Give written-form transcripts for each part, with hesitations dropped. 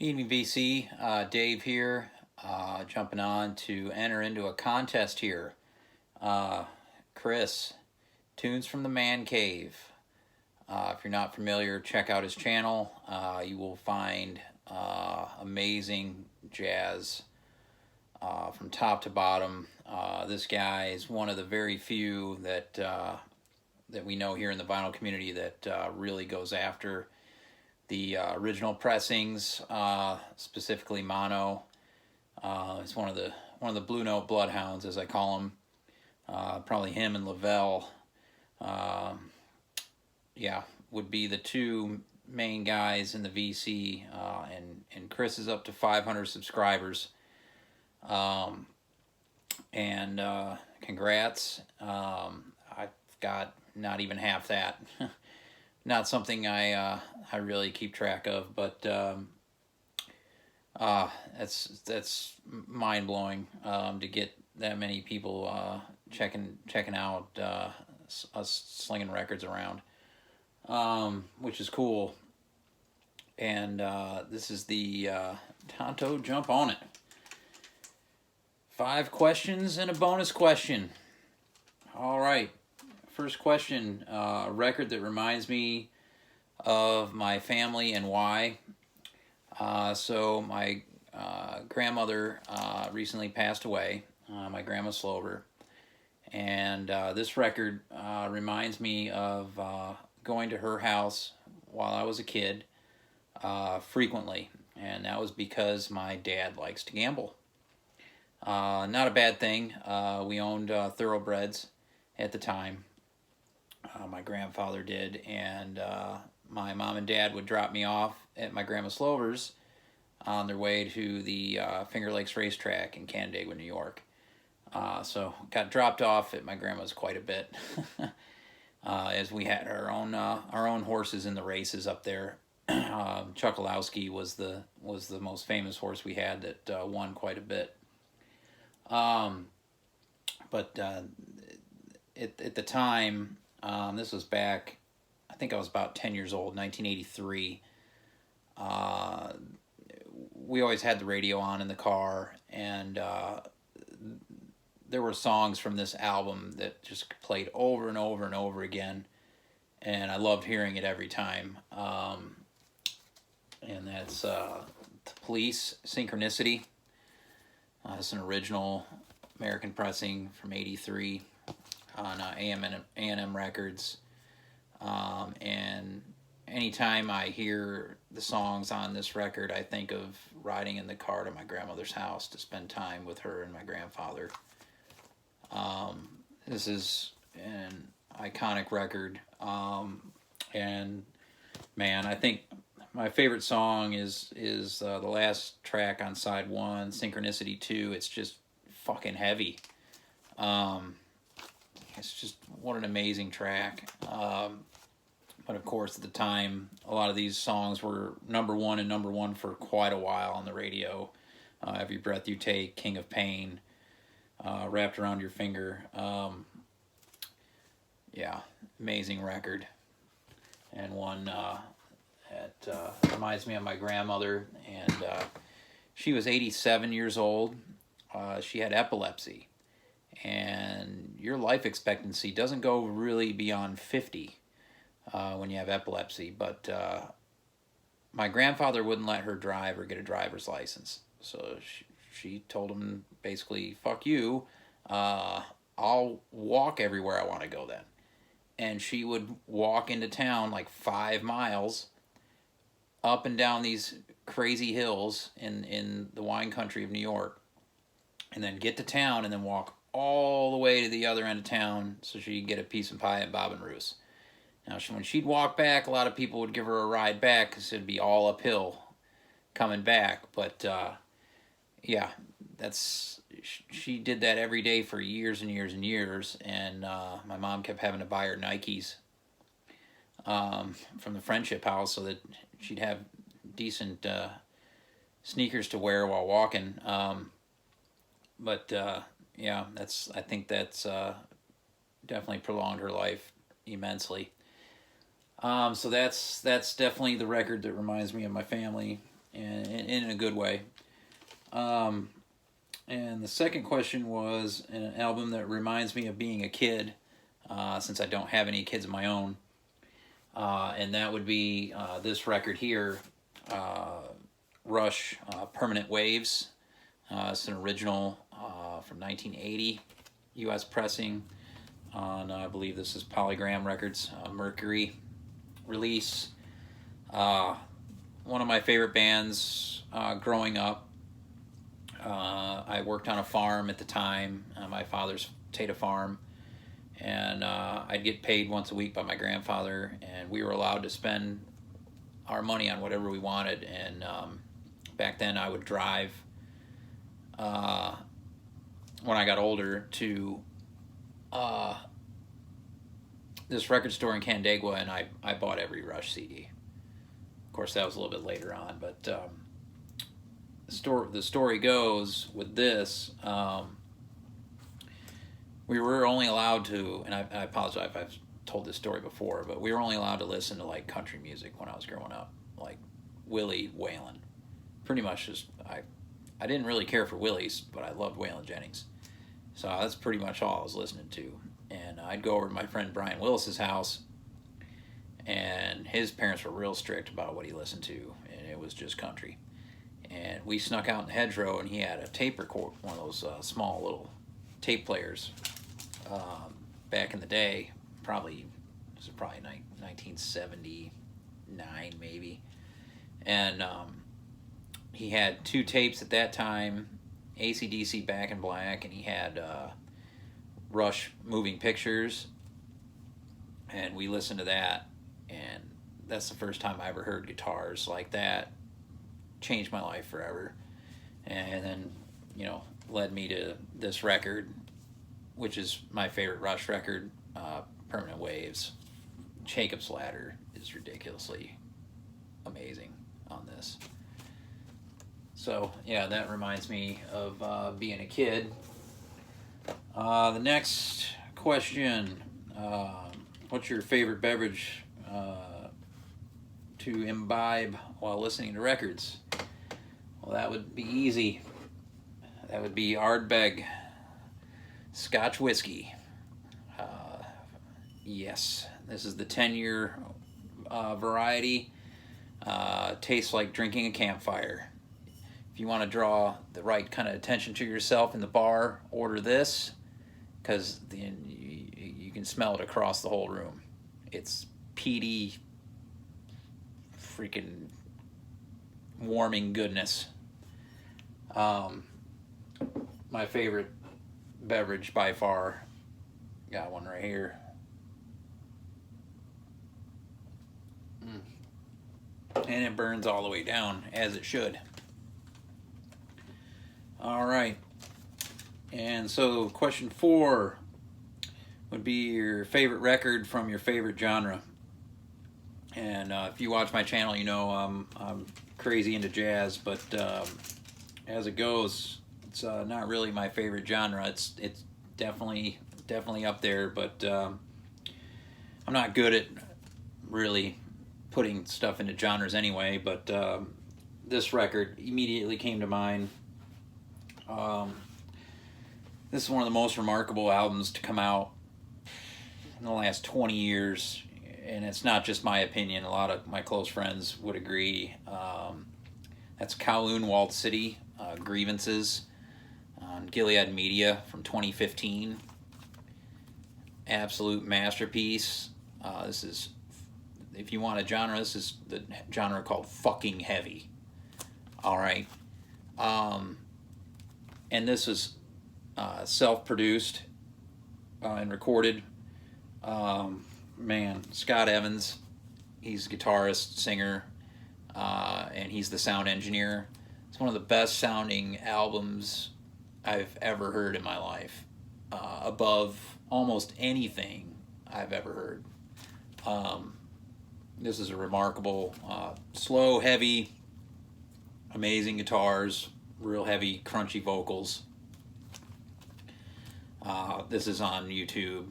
Evening VC, Dave here, jumping on to enter into a contest here. Chris, Tunes from the Man Cave. If you're not familiar, check out his channel. You will find amazing jazz from top to bottom. This guy is one of the very few that we know here in the vinyl community that really goes after the original pressings, specifically mono. It's one of the Blue Note bloodhounds, as I call him. Probably him and Lavelle, would be the two main guys in the VC. And Chris is up to 500 subscribers. Congrats. I've got not even half that. Not something I really keep track of, but that's mind blowing to get that many people checking out us slinging records around, which is cool. And this is the Tonto Jump On It. 5 questions and a bonus question. All right. First question, a record that reminds me of my family and why. So my grandmother recently passed away, my grandma Slover, and this record reminds me of going to her house while I was a kid frequently, and that was because my dad likes to gamble. Not a bad thing. We owned thoroughbreds at the time. My grandfather did, and my mom and dad would drop me off at my grandma Slover's on their way to the Finger Lakes racetrack in Canandaigua, New York. So got dropped off at my grandma's quite a bit, as we had our own horses in the races up there. Chuckalowski was the most famous horse we had that won quite a bit. But at the time, this was back, I think I was about 10 years old, 1983. We always had the radio on in the car, and there were songs from this album that just played over and over and over again, and I loved hearing it every time. And that's The Police, Synchronicity. It's an original American pressing from '83 on A&M Records. And anytime I hear the songs on this record, I think of riding in the car to my grandmother's house to spend time with her and my grandfather. This is an iconic record. And man, I think my favorite song is the last track on side 1, Synchronicity 2. It's just fucking heavy. It's just, what an amazing track. But of course, at the time, a lot of these songs were number one for quite a while on the radio. Every Breath You Take, King of Pain, Wrapped Around Your Finger. Amazing record. And one that reminds me of my grandmother. And she was 87 years old. She had epilepsy. And your life expectancy doesn't go really beyond 50 when you have epilepsy. But my grandfather wouldn't let her drive or get a driver's license. So she told him basically, fuck you, I'll walk everywhere I want to go then. And she would walk into town like 5 miles up and down these crazy hills in the wine country of New York, and then get to town and then walk all the way to the other end of town so she could get a piece of pie at Bob and Ruth's. Now, when she'd walk back, a lot of people would give her a ride back because it'd be all uphill coming back. But she did that every day for years and years and years. And my mom kept having to buy her Nikes from the Friendship House so that she'd have decent sneakers to wear while walking. I think that's definitely prolonged her life immensely. So that's definitely the record that reminds me of my family. and in a good way. And the second question was an album that reminds me of being a kid, since I don't have any kids of my own. And that would be this record here, Ruch, Permanent Waves. It's an original from 1980, U.S. pressing on, I believe this is Polygram Records, Mercury release. One of my favorite bands growing up. I worked on a farm at the time, my father's potato farm, and I'd get paid once a week by my grandfather, and we were allowed to spend our money on whatever we wanted. And back then I would drive, when I got older, to this record store in Canandaigua, and I bought every Ruch CD. Of course, that was a little bit later on, but the story goes with this, we were only allowed to, and I apologize if I've told this story before, but we were only allowed to listen to like country music when I was growing up, like Willie, Waylon. Pretty much just, I didn't really care for Willie's, but I loved Waylon Jennings. So that's pretty much all I was listening to. And I'd go over to my friend Brian Willis's house, and his parents were real strict about what he listened to, and it was just country. And we snuck out in the hedgerow, and he had a tape record, one of those small little tape players. Back in the day, probably 1979 maybe, and he had two tapes at that time, AC/DC Back in Black, and he had Ruch Moving Pictures, and we listened to that, and that's the first time I ever heard guitars like that. Changed my life forever, and then, you know, led me to this record, which is my favorite Ruch record, Permanent Waves. Jacob's Ladder is ridiculously amazing on this. So yeah, that reminds me of being a kid. The next question, what's your favorite beverage to imbibe while listening to records? Well, that would be easy. That would be Ardbeg Scotch whiskey. Yes, this is the 10-year variety. Tastes like drinking a campfire. If you want to draw the right kind of attention to yourself in the bar, order this, because you can smell it across the whole room. It's peaty, freaking warming goodness. My favorite beverage by far, got one right here. And it burns all the way down, as it should. All right. And so question 4 would be your favorite record from your favorite genre. And if you watch my channel, you know I'm crazy into jazz, but as it goes, it's not really my favorite genre. It's definitely up there, but I'm not good at really putting stuff into genres anyway. But this record immediately came to mind. This is one of the most remarkable albums to come out in the last 20 years, and it's not just my opinion. A lot of my close friends would agree. That's Kowloon Walled City, Grievances, on Gilead Media from 2015. Absolute masterpiece. This is, if you want a genre, this is the genre called fucking heavy. All right. And this is self-produced and recorded. Man, Scott Evans, he's a guitarist, singer, and he's the sound engineer. It's one of the best sounding albums I've ever heard in my life, above almost anything I've ever heard. This is a remarkable, slow, heavy, amazing guitars, real heavy, crunchy vocals. This is on YouTube.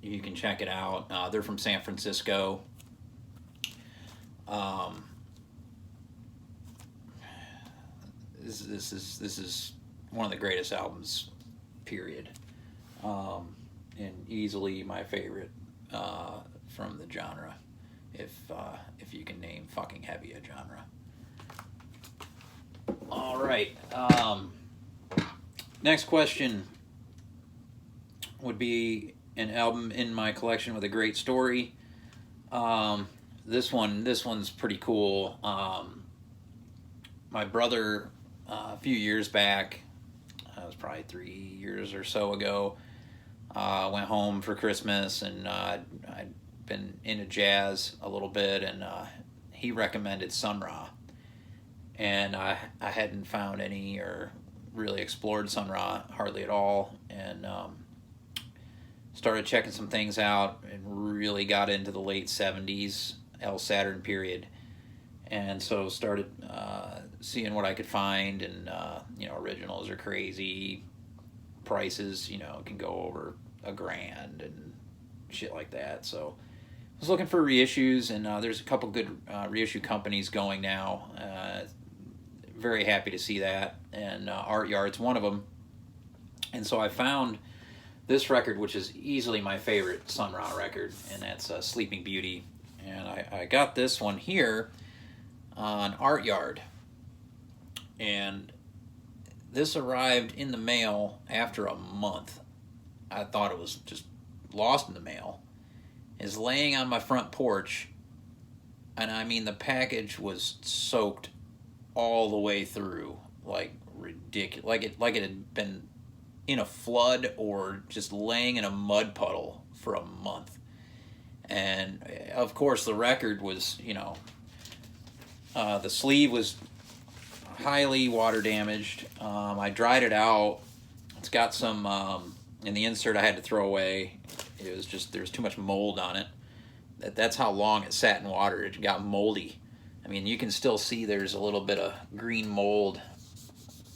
You can check it out. They're from San Francisco. this is one of the greatest albums, period, and easily my favorite from the genre, if you can name fucking heavy a genre. All right. Next question would be an album in my collection with a great story. This one's pretty cool. My brother, a few years back, it was probably 3 years or so ago, went home for Christmas, and I'd been into jazz a little bit, and he recommended Sun Ra, and I hadn't found any or really explored Sun Ra hardly at all, and started checking some things out and really got into the late 70s El Saturn period, and so started seeing what I could find, and originals are crazy, prices can go over $1,000 and shit like that. So I was looking for reissues, and there's a couple good reissue companies going now. Very happy to see that, and Art Yard's one of them. And so I found this record, which is easily my favorite Sun Ra record, and that's Sleeping Beauty. And I got this one here on Art Yard, and this arrived in the mail after a month. I thought it was just lost in the mail. It's laying on my front porch, and I mean the package was soaked all the way through, like ridiculous, like it had been in a flood or just laying in a mud puddle for a month. And of course the record was, the sleeve was highly water damaged. I dried it out. It's got some in the insert I had to throw away. It was just, there was too much mold on it. That's how long it sat in water. It got moldy. I mean, you can still see there's a little bit of green mold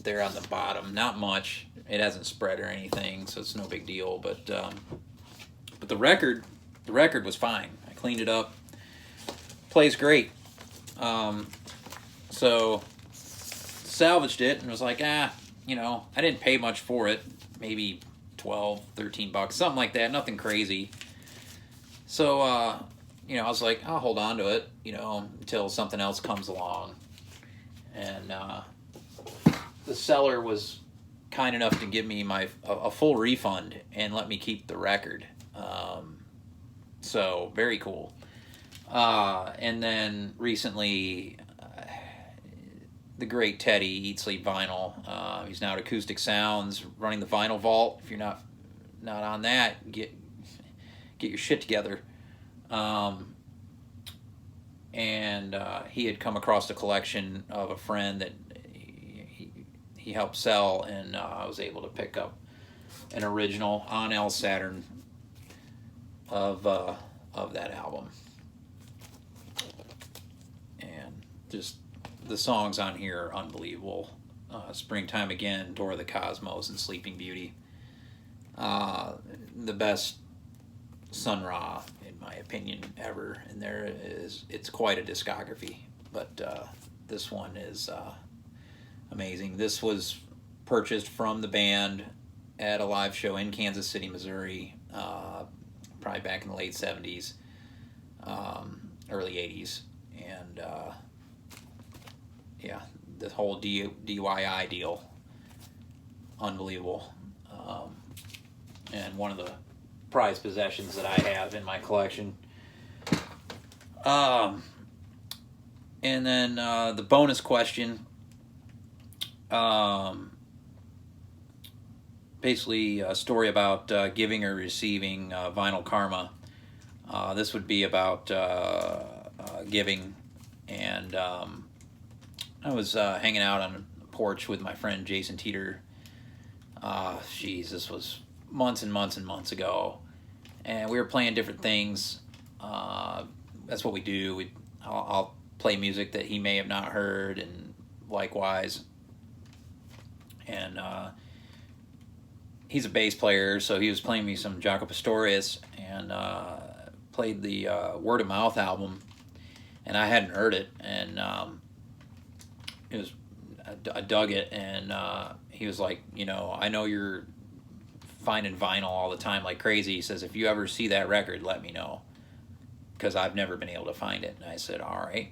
there on the bottom. Not much. It hasn't spread or anything, so it's no big deal. But the record was fine. I cleaned it up. Plays great. So salvaged it and was like, I didn't pay much for it. Maybe $12, $13, something like that. Nothing crazy. So, I was like, I'll hold on to it, until something else comes along. And the seller was kind enough to give me a full refund and let me keep the record. So, very cool. And then recently, the great Teddy, Eat Sleep Vinyl, he's now at Acoustic Sounds, running the Vinyl Vault. If you're not on that, get your shit together. And he had come across a collection of a friend that he helped sell, and I was able to pick up an original on El Saturn of that album. And just the songs on here are unbelievable. Springtime Again, Door of the Cosmos, and Sleeping Beauty. The best Sun Ra, in my opinion, ever. And it's quite a discography, but this one is amazing. This was purchased from the band at a live show in Kansas City, Missouri, probably back in the late 70s, early 80s, and the whole DIY deal, unbelievable, and one of the prized possessions that I have in my collection. And then the bonus question, basically a story about giving or receiving vinyl karma. This would be about giving, and I was hanging out on a porch with my friend Jason Teeter. This was months and months and months ago, and we were playing different things. That's what we do. I'll play music that he may have not heard, and likewise. And he's a bass player, so he was playing me some Jaco Pastorius, and played the Word of Mouth album, and I hadn't heard it, and I dug it, and he was like, you know, I know you're finding vinyl all the time like crazy. He says, if you ever see that record, let me know, because I've never been able to find it. And I said, all right,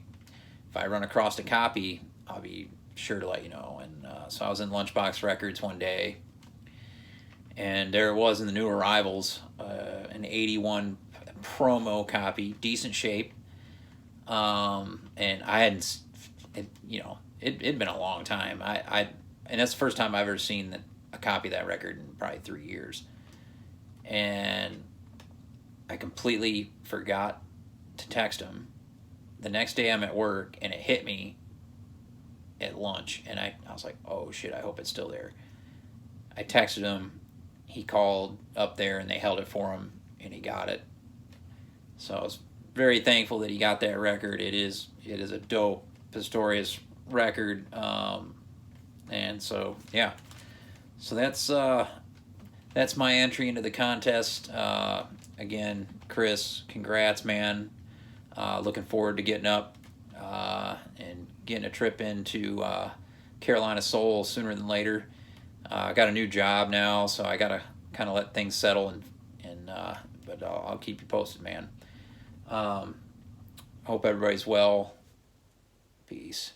if I run across a copy, I'll be sure to let you know. And so I was in Lunchbox Records one day, and there it was in the new arrivals, an 81 promo copy, decent shape. And I hadn't, you know, it'd been a long time. And that's the first time I've ever seen a copy of that record in probably 3 years. And I completely forgot to text him. The next day I'm at work, and it hit me at lunch, and I was like, oh shit, I hope it's still there. I texted him. He called up there, and they held it for him, and he got it. So I was very thankful that he got that record. It is a dope Pistorius record. And so yeah, so that's my entry into the contest. Again, Chris, congrats, man. Looking forward to getting up and getting a trip into Carolina Soul sooner than later. I got a new job now, so I gotta kind of let things settle, but I'll keep you posted, man. Hope everybody's well. Peace.